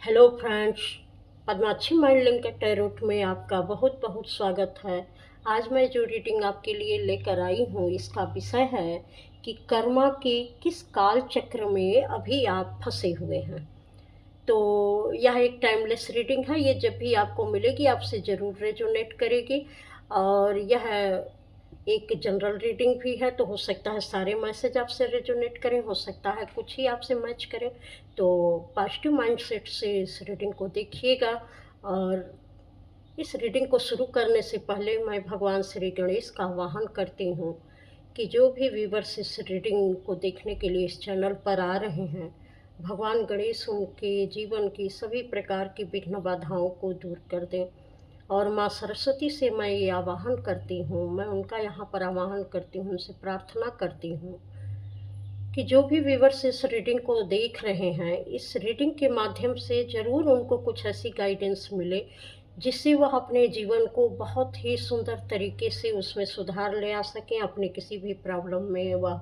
Hello friends, Padmakshi mind link tarot में आपका बहुत बहुत स्वागत है। आज मैं जो रीडिंग आपके लिए लेकर आई हूँ, इसका विषय है कि कर्मा के किस काल चक्र में अभी आप फंसे हुए हैं। तो यह एक टाइमलेस रीडिंग है। ये जब भी आपको मिलेगी आपसे ज़रूर रेजोनेट करेगी। और यह एक जनरल रीडिंग भी है, तो हो सकता है सारे मैसेज आपसे रेजोनेट करें, हो सकता है कुछ ही आपसे मैच करें। तो पॉजिटिव माइंडसेट से इस रीडिंग को देखिएगा। और इस रीडिंग को शुरू करने से पहले मैं भगवान श्री गणेश का आवाहन करती हूँ कि जो भी व्यूवर्स इस रीडिंग को देखने के लिए इस चैनल पर आ रहे हैं, भगवान गणेश उनके जीवन की सभी प्रकार की विघ्न बाधाओं को दूर कर दें। और माँ सरस्वती से मैं ये आवाहन करती हूँ, मैं उनका यहाँ पर आवाहन करती हूँ, उनसे प्रार्थना करती हूँ कि जो भी व्यूवर्स इस रीडिंग को देख रहे हैं, इस रीडिंग के माध्यम से ज़रूर उनको कुछ ऐसी गाइडेंस मिले जिससे वह अपने जीवन को बहुत ही सुंदर तरीके से उसमें सुधार ले आ सकें। अपने किसी भी प्रॉब्लम में वह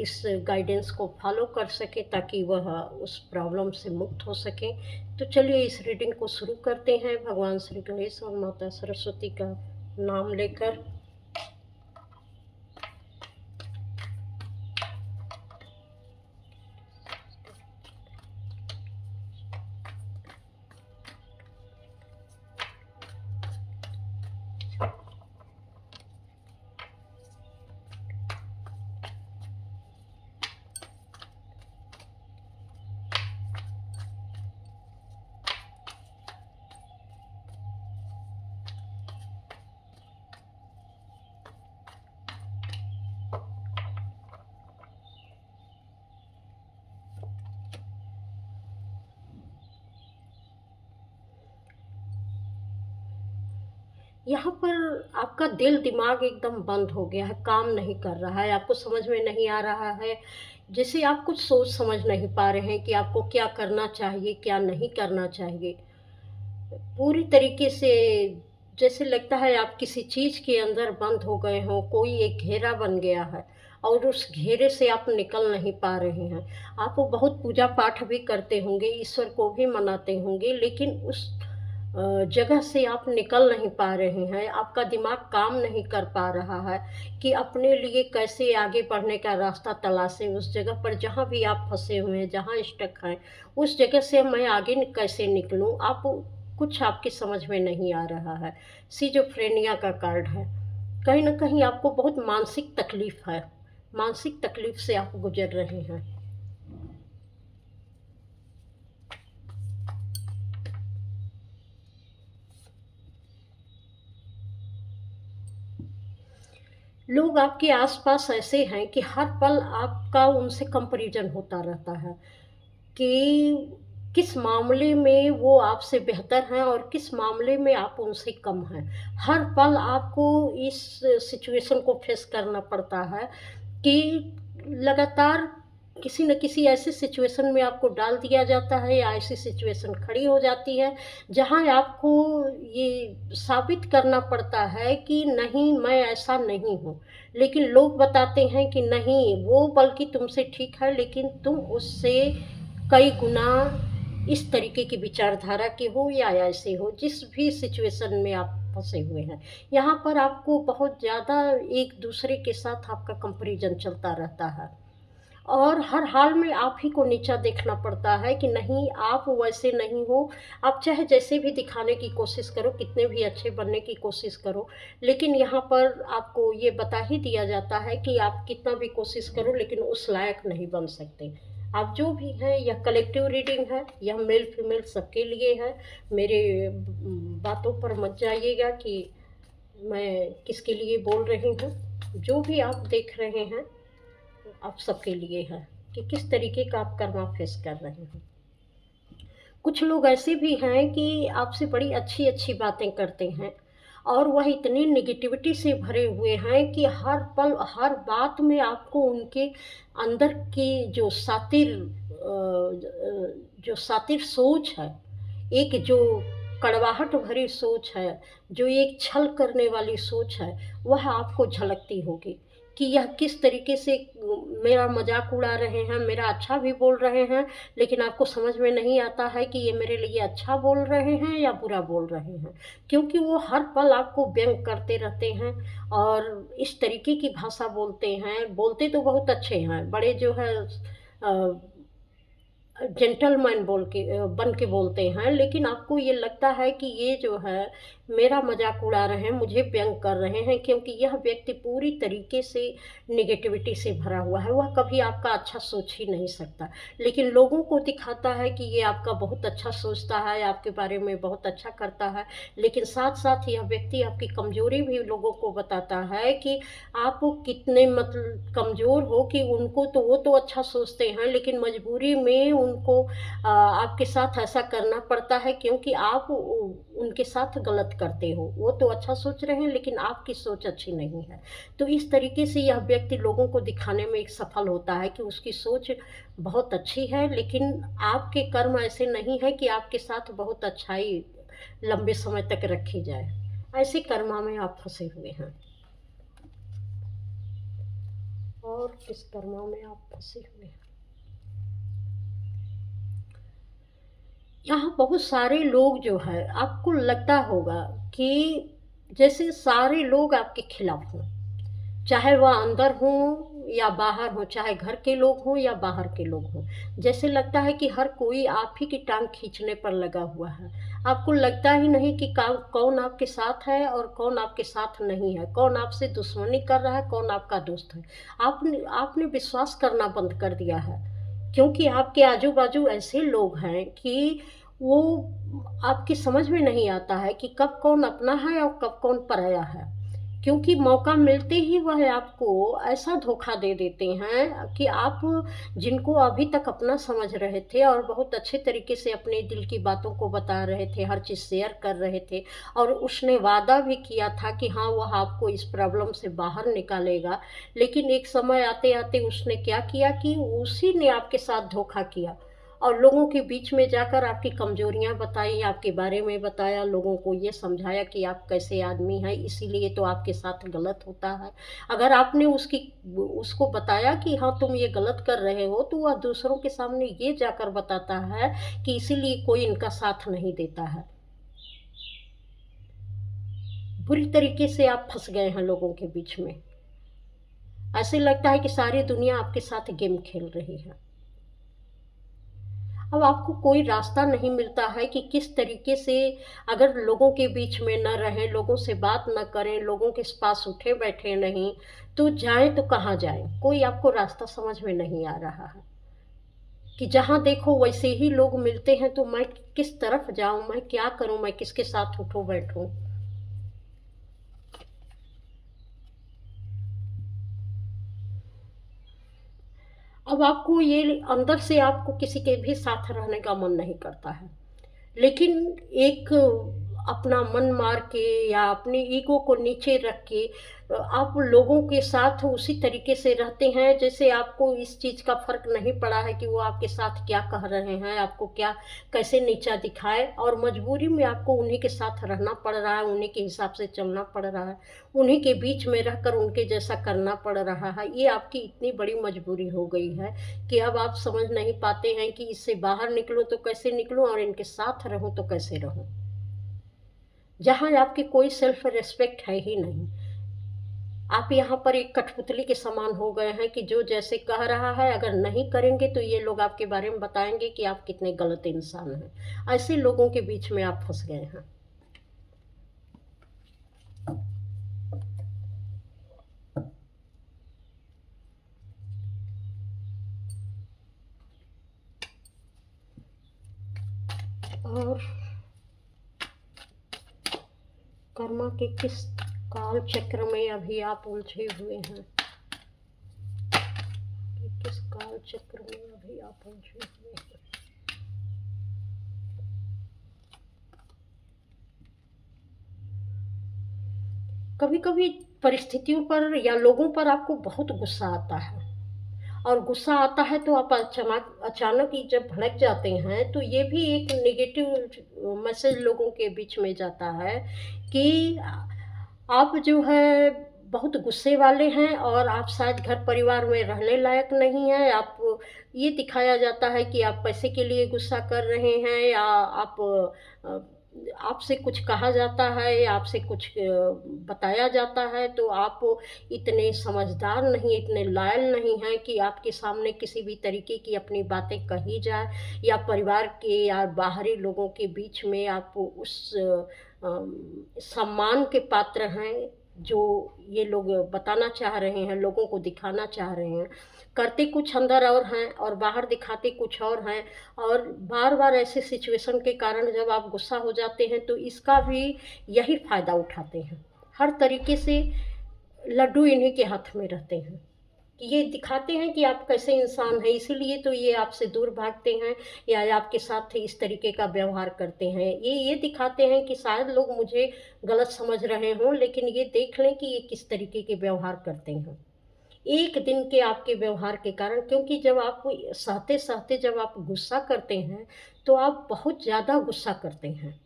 इस गाइडेंस को फॉलो कर सके ताकि वह उस प्रॉब्लम से मुक्त हो सकें। तो चलिए इस रीडिंग को शुरू करते हैं भगवान श्री गणेश और माता सरस्वती का नाम लेकर। यहाँ पर आपका दिल दिमाग एकदम बंद हो गया है, काम नहीं कर रहा है, आपको समझ में नहीं आ रहा है। जैसे आप कुछ सोच समझ नहीं पा रहे हैं कि आपको क्या करना चाहिए, क्या नहीं करना चाहिए। पूरी तरीके से जैसे लगता है आप किसी चीज़ के अंदर बंद हो गए हों, कोई एक घेरा बन गया है और उस घेरे से आप निकल नहीं पा रहे हैं। आप वो बहुत पूजा पाठ भी करते होंगे, ईश्वर को भी मनाते होंगे, लेकिन उस जगह से आप निकल नहीं पा रहे हैं। आपका दिमाग काम नहीं कर पा रहा है कि अपने लिए कैसे आगे बढ़ने का रास्ता तलाशें। उस जगह पर जहाँ भी आप फंसे हुए हैं, जहाँ स्टक हैं, उस जगह से मैं आगे कैसे निकलूं, आप कुछ आपकी समझ में नहीं आ रहा है। सिजोफ्रेनिया का कार्ड है। कहीं ना कहीं आपको बहुत मानसिक तकलीफ है, मानसिक तकलीफ से आप गुजर रहे हैं। लोग आपके आसपास ऐसे हैं कि हर पल आपका उनसे कंपैरिजन होता रहता है कि किस मामले में वो आपसे बेहतर हैं और किस मामले में आप उनसे कम हैं। हर पल आपको इस सिचुएशन को फेस करना पड़ता है कि लगातार किसी न किसी ऐसी सिचुएशन में आपको डाल दिया जाता है या ऐसी सिचुएशन खड़ी हो जाती है जहाँ आपको ये साबित करना पड़ता है कि नहीं, मैं ऐसा नहीं हूँ। लेकिन लोग बताते हैं कि नहीं, वो बल्कि तुमसे ठीक है, लेकिन तुम उससे कई गुना इस तरीके की विचारधारा के हो या ऐसे हो, जिस भी सिचुएशन में आप फंसे हुए हैं। यहाँ पर आपको बहुत ज़्यादा एक दूसरे के साथ आपका कंपैरिजन चलता रहता है और हर हाल में आप ही को नीचा देखना पड़ता है कि नहीं, आप वैसे नहीं हो। आप चाहे जैसे भी दिखाने की कोशिश करो, कितने भी अच्छे बनने की कोशिश करो, लेकिन यहाँ पर आपको ये बता ही दिया जाता है कि आप कितना भी कोशिश करो लेकिन उस लायक नहीं बन सकते। आप जो भी हैं, यह कलेक्टिव रीडिंग है, यह मेल फीमेल सबके लिए है। मेरे बातों पर मत जाइएगा कि मैं किसके लिए बोल रही हूँ। जो भी आप देख रहे हैं आप सबके लिए है कि किस तरीके का आप कर्मा फेस कर रहे हैं। कुछ लोग ऐसे भी हैं कि आपसे बड़ी अच्छी अच्छी बातें करते हैं और वह इतनी नेगेटिविटी से भरे हुए हैं कि हर पल हर बात में आपको उनके अंदर की जो सातिर सोच है, एक जो कड़वाहट भरी सोच है, जो एक छल करने वाली सोच है, वह आपको झलकती होगी कि यह किस तरीके से मेरा मज़ाक उड़ा रहे हैं, मेरा अच्छा भी बोल रहे हैं, लेकिन आपको समझ में नहीं आता है कि ये मेरे लिए अच्छा बोल रहे हैं या बुरा बोल रहे हैं। क्योंकि वो हर पल आपको व्यंग करते रहते हैं और इस तरीके की भाषा बोलते हैं, बोलते तो बहुत अच्छे हैं, बड़े जो है अ, जेंटलमैन बोल के बन के बोलते हैं, लेकिन आपको ये लगता है कि ये जो है मेरा मजाक उड़ा रहे हैं, मुझे व्यंग कर रहे हैं, क्योंकि यह व्यक्ति पूरी तरीके से नेगेटिविटी से भरा हुआ है, वह कभी आपका अच्छा सोच ही नहीं सकता। लेकिन लोगों को दिखाता है कि ये आपका बहुत अच्छा सोचता है, आपके बारे में बहुत अच्छा करता है, लेकिन साथ साथ यह व्यक्ति आपकी कमजोरी भी लोगों को बताता है कि आप कितने मतलब कमज़ोर हो, कि उनको तो वो तो अच्छा सोचते हैं, लेकिन मजबूरी में उनको आपके साथ ऐसा करना पड़ता है, क्योंकि आप उनके साथ गलत करते हो। वो तो अच्छा सोच रहे हैं, लेकिन आपकी सोच अच्छी नहीं है। तो इस तरीके से यह व्यक्ति लोगों को दिखाने में एक सफल होता है कि उसकी सोच बहुत अच्छी है, लेकिन आपके कर्म ऐसे नहीं है कि आपके साथ बहुत अच्छाई लंबे समय तक रखी जाए। ऐसे कर्मा में आप फंसे हुए हैं। और किस कर्मा में आप फंसे हुए हैं? यहाँ बहुत सारे लोग जो है, आपको लगता होगा कि जैसे सारे लोग आपके खिलाफ हों, चाहे वह अंदर हों या बाहर हों, चाहे घर के लोग हों या बाहर के लोग हों। जैसे लगता है कि हर कोई आप ही की टांग खींचने पर लगा हुआ है। आपको लगता ही नहीं कि कौन आपके साथ है और कौन आपके साथ नहीं है, कौन आपसे दुश्मनी कर रहा है, कौन आपका दोस्त है। आपने आपने विश्वास करना बंद कर दिया है, क्योंकि आपके आजू बाजू ऐसे लोग हैं कि वो आपकी समझ में नहीं आता है कि कब कौन अपना है और कब कौन पराया है। क्योंकि मौका मिलते ही वह आपको ऐसा धोखा दे देते हैं कि आप जिनको अभी तक अपना समझ रहे थे और बहुत अच्छे तरीके से अपने दिल की बातों को बता रहे थे, हर चीज़ शेयर कर रहे थे, और उसने वादा भी किया था कि हाँ वह आपको इस प्रॉब्लम से बाहर निकालेगा, लेकिन एक समय आते आते उसने क्या किया कि उसी ने आपके साथ धोखा किया और लोगों के बीच में जाकर आपकी कमजोरियां बताई, आपके बारे में बताया, लोगों को ये समझाया कि आप कैसे आदमी हैं, इसीलिए तो आपके साथ गलत होता है। अगर आपने उसको बताया कि हाँ तुम ये गलत कर रहे हो, तो वह दूसरों के सामने ये जाकर बताता है कि इसीलिए कोई इनका साथ नहीं देता है। बुरी तरीके से आप फंस गए हैं लोगों के बीच में। ऐसे लगता है कि सारी दुनिया आपके साथ गेम खेल रही है। अब आपको कोई रास्ता नहीं मिलता है कि किस तरीके से, अगर लोगों के बीच में न रहें, लोगों से बात न करें, लोगों के पास उठे बैठे नहीं, तो जाएं तो कहाँ जाएं? कोई आपको रास्ता समझ में नहीं आ रहा है कि जहाँ देखो वैसे ही लोग मिलते हैं, तो मैं किस तरफ जाऊं, मैं क्या करूं, मैं किसके साथ उठूं बैठूं? अब आपको ये अंदर से आपको किसी के भी साथ रहने का मन नहीं करता है, लेकिन एक अपना मन मार के या अपने ईगो को नीचे रख के आप लोगों के साथ उसी तरीके से रहते हैं, जैसे आपको इस चीज़ का फर्क नहीं पड़ा है कि वो आपके साथ क्या कह रहे हैं, आपको क्या कैसे नीचा दिखाए, और मजबूरी में आपको उन्हीं के साथ रहना पड़ रहा है, उन्हीं के हिसाब से चलना पड़ रहा है, उन्हीं के बीच में रहकर उनके जैसा करना पड़ रहा है। ये आपकी इतनी बड़ी मजबूरी हो गई है कि अब आप समझ नहीं पाते हैं कि इससे बाहर निकलो तो कैसे निकलूं और इनके साथ रहूं तो कैसे रहूं, जहां आपकी कोई सेल्फ रिस्पेक्ट है ही नहीं। आप यहाँ पर एक कठपुतली के समान हो गए हैं कि जो जैसे कह रहा है, अगर नहीं करेंगे तो ये लोग आपके बारे में बताएंगे कि आप कितने गलत इंसान हैं। ऐसे लोगों के बीच में आप फंस गए हैं। और कर्मा के किस काल चक्र में अभी आप उलझे हुए हैं, कि किस काल चक्र में अभी आप उलझे हुए हैं? कभी कभी परिस्थितियों पर या लोगों पर आपको बहुत गुस्सा आता है, और गुस्सा आता है तो आप अचानक अचानक ही जब भड़क जाते हैं, तो ये भी एक नेगेटिव मैसेज लोगों के बीच में जाता है कि आप जो है बहुत गुस्से वाले हैं और आप शायद घर परिवार में रहने लायक नहीं हैं। आप ये दिखाया जाता है कि आप पैसे के लिए गुस्सा कर रहे हैं, या अ, आपसे कुछ कहा जाता है या आपसे कुछ बताया जाता है, तो आप इतने समझदार नहीं, इतने लॉयल नहीं हैं कि आपके सामने किसी भी तरीके की अपनी बातें कही जाए, या परिवार के या बाहरी लोगों के बीच में आप उस सम्मान के पात्र हैं जो ये लोग बताना चाह रहे हैं, लोगों को दिखाना चाह रहे हैं। करते कुछ अंदर और हैं और बाहर दिखाते कुछ और हैं। और बार-बार ऐसे सिचुएशन के कारण जब आप गुस्सा हो जाते हैं तो इसका भी यही फ़ायदा उठाते हैं। हर तरीके से लड्डू इन्हीं के हाथ में रहते हैं। कि ये दिखाते हैं कि आप कैसे इंसान हैं, इसीलिए तो ये आपसे दूर भागते हैं या आपके साथ इस तरीके का व्यवहार करते हैं। ये दिखाते हैं कि शायद लोग मुझे गलत समझ रहे हों, लेकिन ये देख लें कि ये किस तरीके के व्यवहार करते हैं। एक दिन के आपके व्यवहार के कारण, क्योंकि जब आप सहते-सहते जब आप गुस्सा करते हैं, तो आप बहुत ज़्यादा गुस्सा करते हैं।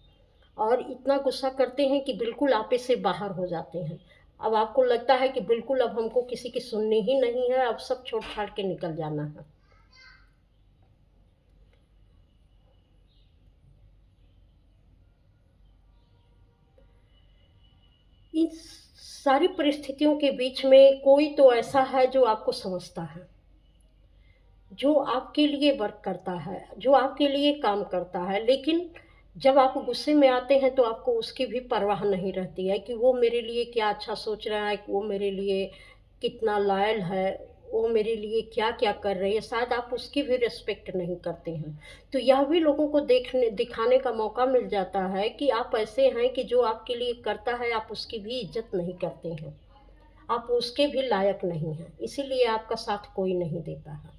और इतना गुस्सा करते हैं कि बिल्कुल आपे से बाहर हो जाते हैं। अब आपको लगता है कि बिल्कुल अब हमको किसी की सुननी ही नहीं है, अब सब छोड़-छाड़ के निकल जाना है। इन सारी परिस्थितियों के बीच में कोई तो ऐसा है जो आपको समझता है, जो आपके लिए वर्क करता है, जो आपके लिए काम करता है। लेकिन जब आप गुस्से में आते हैं तो आपको उसकी भी परवाह नहीं रहती है कि वो मेरे लिए क्या अच्छा सोच रहा है, कि वो मेरे लिए कितना लॉयल है, वो मेरे लिए क्या-क्या कर रही है, शायद आप उसकी भी रिस्पेक्ट नहीं करते हैं। तो यह भी लोगों को देखने दिखाने का मौका मिल जाता है कि आप ऐसे हैं कि जो आपके लिए करता है, आप उसकी भी इज़्ज़त नहीं करते हैं। आप उसके भी लायक नहीं हैं, इसीलिए आपका साथ कोई नहीं देता है।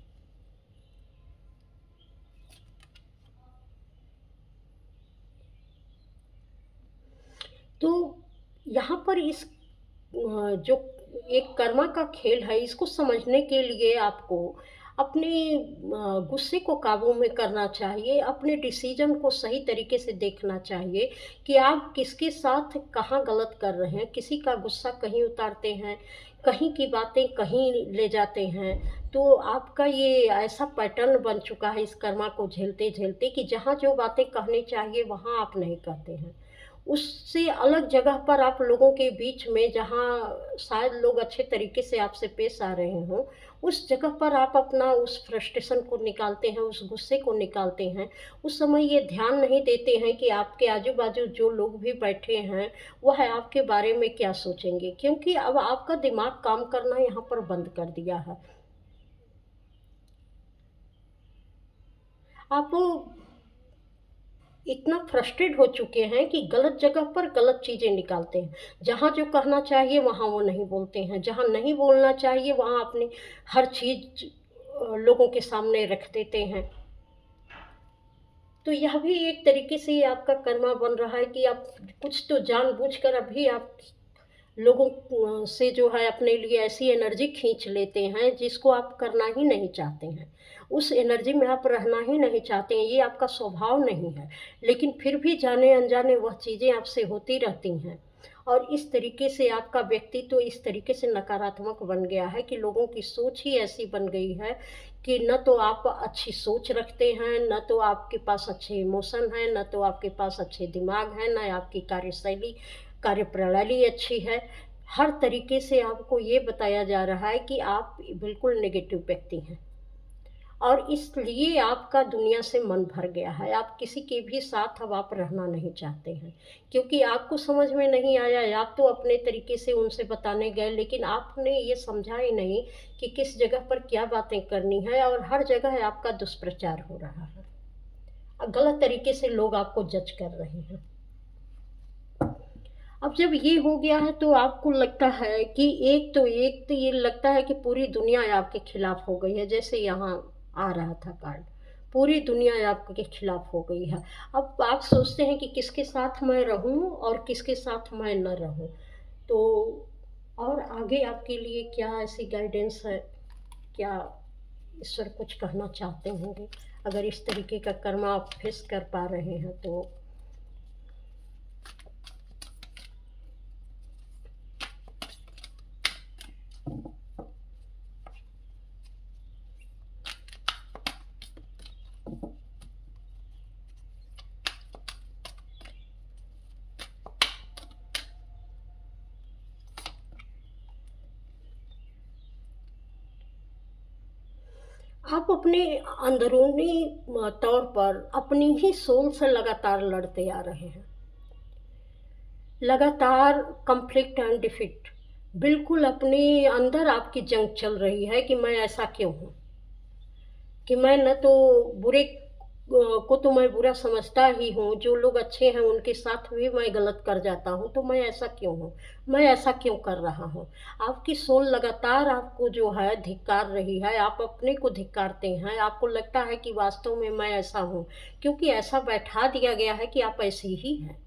तो यहाँ पर जो एक कर्मा का खेल है, इसको समझने के लिए आपको अपने गुस्से को काबू में करना चाहिए, अपने डिसीजन को सही तरीके से देखना चाहिए कि आप किसके साथ कहाँ गलत कर रहे हैं। किसी का गुस्सा कहीं उतारते हैं, कहीं की बातें कहीं ले जाते हैं। तो आपका ये ऐसा पैटर्न बन चुका है इस कर्मा को झेलते-झेलते कि जहाँ जो बातें कहनी चाहिए वहाँ आप नहीं कहते हैं। उससे अलग जगह पर आप लोगों के बीच में, जहाँ शायद लोग अच्छे तरीके से आपसे पेश आ रहे हों, उस जगह पर आप अपना उस फ्रस्ट्रेशन को निकालते हैं, उस गुस्से को निकालते हैं। उस समय ये ध्यान नहीं देते हैं कि आपके आजू-बाजू जो लोग भी बैठे हैं, वह आपके बारे में क्या सोचेंगे? क्योंकि अब आपका दिमाग काम करना यहाँ पर बंद कर दिया है। आप इतना फ्रस्ट्रेट हो चुके हैं कि गलत जगह पर गलत चीज़ें निकालते हैं। जहाँ जो कहना चाहिए वहाँ वो नहीं बोलते हैं, जहाँ नहीं बोलना चाहिए वहाँ अपनी हर चीज़ लोगों के सामने रख देते हैं। तो यह भी एक तरीके से ये आपका कर्मा बन रहा है कि आप कुछ तो जानबूझकर अभी आप लोगों से जो है अपने लिए ऐसी एनर्जी खींच लेते हैं जिसको आप करना ही नहीं चाहते हैं। उस एनर्जी में आप रहना ही नहीं चाहते हैं, ये आपका स्वभाव नहीं है। लेकिन फिर भी जाने-अनजाने वह चीज़ें आपसे होती रहती हैं। और इस तरीके से आपका व्यक्तित्व इस तरीके से नकारात्मक बन गया है कि लोगों की सोच ही ऐसी बन गई है कि न तो आप अच्छी सोच रखते हैं, न तो आपके पास अच्छे इमोशन हैं, न तो आपके पास अच्छे दिमाग हैं, न आपकी कार्यशैली कार्यप्रणाली अच्छी है। हर तरीके से आपको ये बताया जा रहा है कि आप बिल्कुल नेगेटिव व्यक्ति हैं। और इसलिए आपका दुनिया से मन भर गया है। आप किसी के भी साथ अब आप रहना नहीं चाहते हैं, क्योंकि आपको समझ में नहीं आया। आप तो अपने तरीके से उनसे बताने गए, लेकिन आपने ये समझा ही नहीं कि किस जगह पर क्या बातें करनी है, और हर जगह आपका दुष्प्रचार हो रहा है। गलत तरीके से लोग आपको जज कर रहे हैं। अब जब ये हो गया है तो आपको लगता है कि एक तो ये लगता है कि पूरी दुनिया आपके खिलाफ हो गई है, जैसे यहाँ आ रहा था कार्ड। पूरी दुनिया आपके खिलाफ हो गई है। अब आप सोचते हैं कि किसके साथ मैं रहूँ और किसके साथ मैं न रहूँ। तो और आगे आपके लिए क्या ऐसी गाइडेंस है? क्या ईश्वर कुछ कहना चाहते होंगे? अगर इस तरीके का कर्म आप फेस कर पा रहे हैं तो? आप अपने अंदरूनी तौर पर अपनी ही सोल से लगातार लड़ते आ रहे हैं। लगातार कॉन्फ्लिक्ट एंड डिफीट, बिल्कुल अपने अंदर आपकी जंग चल रही है कि मैं ऐसा क्यों हूँ? कि मैं न तो बुरे को तो मैं बुरा समझता ही हूँ, जो लोग अच्छे हैं उनके साथ भी मैं गलत कर जाता हूँ, तो मैं ऐसा क्यों हूँ? मैं ऐसा क्यों कर रहा हूँ? आपकी सोल लगातार आपको जो है धिक्कार रही है, आप अपने को धिक्कारते हैं, आपको लगता है कि वास्तव में मैं ऐसा हूँ, क्योंकि ऐसा बैठा दिया गया है कि आप ऐसी ही हैं।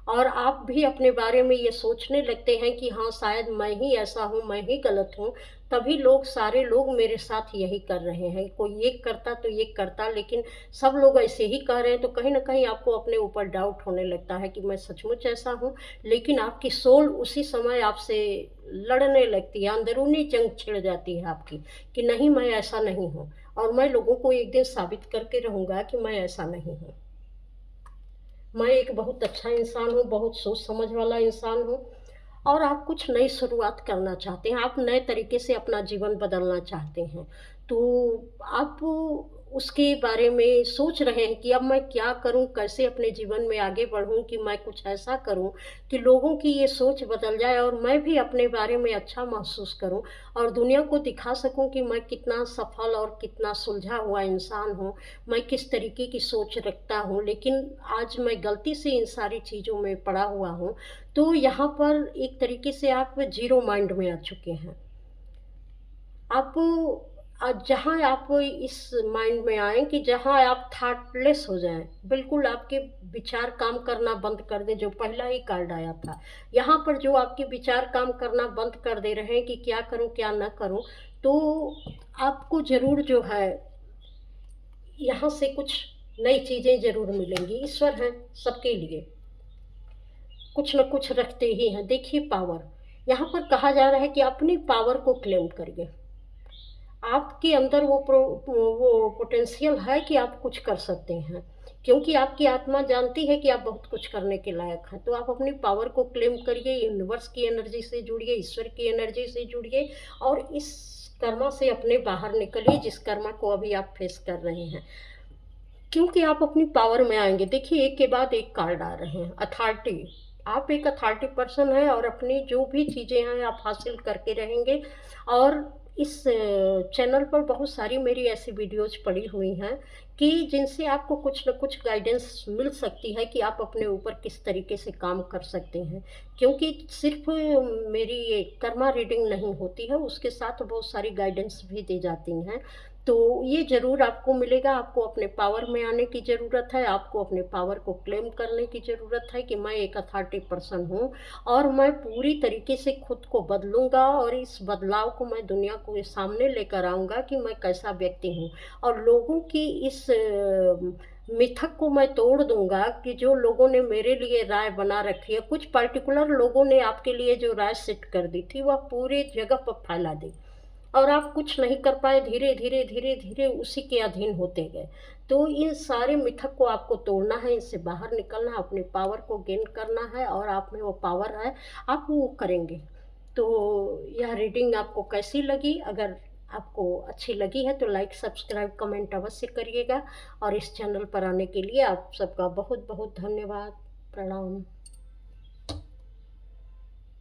और आप भी अपने बारे में ये सोचने लगते हैं कि हाँ, शायद मैं ही ऐसा हूँ, मैं ही गलत हूँ, तभी लोग सारे लोग मेरे साथ यही कर रहे हैं। कोई ये करता तो ये करता, लेकिन सब लोग ऐसे ही कह रहे हैं, तो कहीं न कहीं आपको अपने ऊपर डाउट होने लगता है कि मैं सचमुच ऐसा हूँ। लेकिन आपकी सोल उसी समय आपसे लड़ने लगती है, अंदरूनी जंग छिड़ जाती है आपकी कि नहीं, मैं ऐसा नहीं हूँ और मैं लोगों को एक दिन साबित करके रहूँगा कि मैं ऐसा नहीं हूँ। मैं एक बहुत अच्छा इंसान हूँ, बहुत सोच समझ वाला इंसान हूँ और आप कुछ नई शुरुआत करना चाहते हैं, आप नए तरीके से अपना जीवन बदलना चाहते हैं। तो आप उसके बारे में सोच रहे हैं कि अब मैं क्या करूँ, कैसे अपने जीवन में आगे बढ़ूँ कि मैं कुछ ऐसा करूँ कि लोगों की ये सोच बदल जाए और मैं भी अपने बारे में अच्छा महसूस करूँ और दुनिया को दिखा सकूँ कि मैं कितना सफल और कितना सुलझा हुआ इंसान हूँ, मैं किस तरीके की सोच रखता हूँ। लेकिन आज मैं गलती से इन सारी चीज़ों में पड़ा हुआ हूँ, तो यहाँ पर एक तरीके से आप ज़ीरो माइंड में आ चुके हैं। आप जहाँ आप इस माइंड में आएँ कि जहाँ आप थॉटलेस हो जाएँ, बिल्कुल आपके विचार काम करना बंद कर दें, जो पहला ही कार्ड आया था। यहाँ पर जो आपके विचार काम करना बंद कर दे रहे हैं कि क्या करूँ, क्या ना करूँ, तो आपको ज़रूर जो है यहाँ से कुछ नई चीज़ें ज़रूर मिलेंगी। ईश्वर हैं सबके लिए, कुछ न कुछ रखते ही हैं। देखिए पावर, यहाँ पर कहा जा रहा है कि अपनी पावर को क्लेम करिए। आपके अंदर वो पोटेंशियल है कि आप कुछ कर सकते हैं, क्योंकि आपकी आत्मा जानती है कि आप बहुत कुछ करने के लायक हैं। तो आप अपनी पावर को क्लेम करिए, यूनिवर्स की एनर्जी से जुड़िए, ईश्वर की एनर्जी से जुड़िए और इस कर्मा से अपने बाहर निकलिए, जिस कर्मा को अभी आप फेस कर रहे हैं। क्योंकि आप अपनी पावर में आएँगे। देखिए, एक के बाद एक कार्ड आ रहे हैं। अथॉरिटी, आप एक अथॉरिटी पर्सन हैं और अपनी जो भी चीज़ें हैं आप हासिल करके रहेंगे। और इस चैनल पर बहुत सारी मेरी ऐसी वीडियोज़ पड़ी हुई हैं कि जिनसे आपको कुछ न कुछ गाइडेंस मिल सकती है कि आप अपने ऊपर किस तरीके से काम कर सकते हैं। क्योंकि सिर्फ़ मेरी ये कर्मा रीडिंग नहीं होती है, उसके साथ बहुत सारी गाइडेंस भी दी जाती हैं। तो ये ज़रूर आपको मिलेगा। आपको अपने पावर में आने की ज़रूरत है, आपको अपने पावर को क्लेम करने की ज़रूरत है कि मैं एक अथॉरिटी पर्सन हूँ और मैं पूरी तरीके से खुद को बदलूँगा और इस बदलाव को मैं दुनिया को ये सामने लेकर आऊँगा कि मैं कैसा व्यक्ति हूँ। और लोगों की इस मिथक को मैं तोड़ दूँगा कि जो लोगों ने मेरे लिए राय बना रखी है, कुछ पर्टिकुलर लोगों ने आपके लिए जो राय सेट कर दी थी, वह पूरे जगह पर फैला दी। और आप कुछ नहीं कर पाए, धीरे-धीरे, धीरे-धीरे उसी के अधीन होते गए। तो इन सारे मिथक को आपको तोड़ना है, इनसे बाहर निकलना है, अपनी पावर को गेन करना है और आप में वो पावर है, आप वो करेंगे। तो यह रीडिंग आपको कैसी लगी? अगर आपको अच्छी लगी है तो लाइक, सब्सक्राइब, कमेंट अवश्य करिएगा और इस चैनल पर आने के लिए आप सबका बहुत-बहुत धन्यवाद। प्रणाम।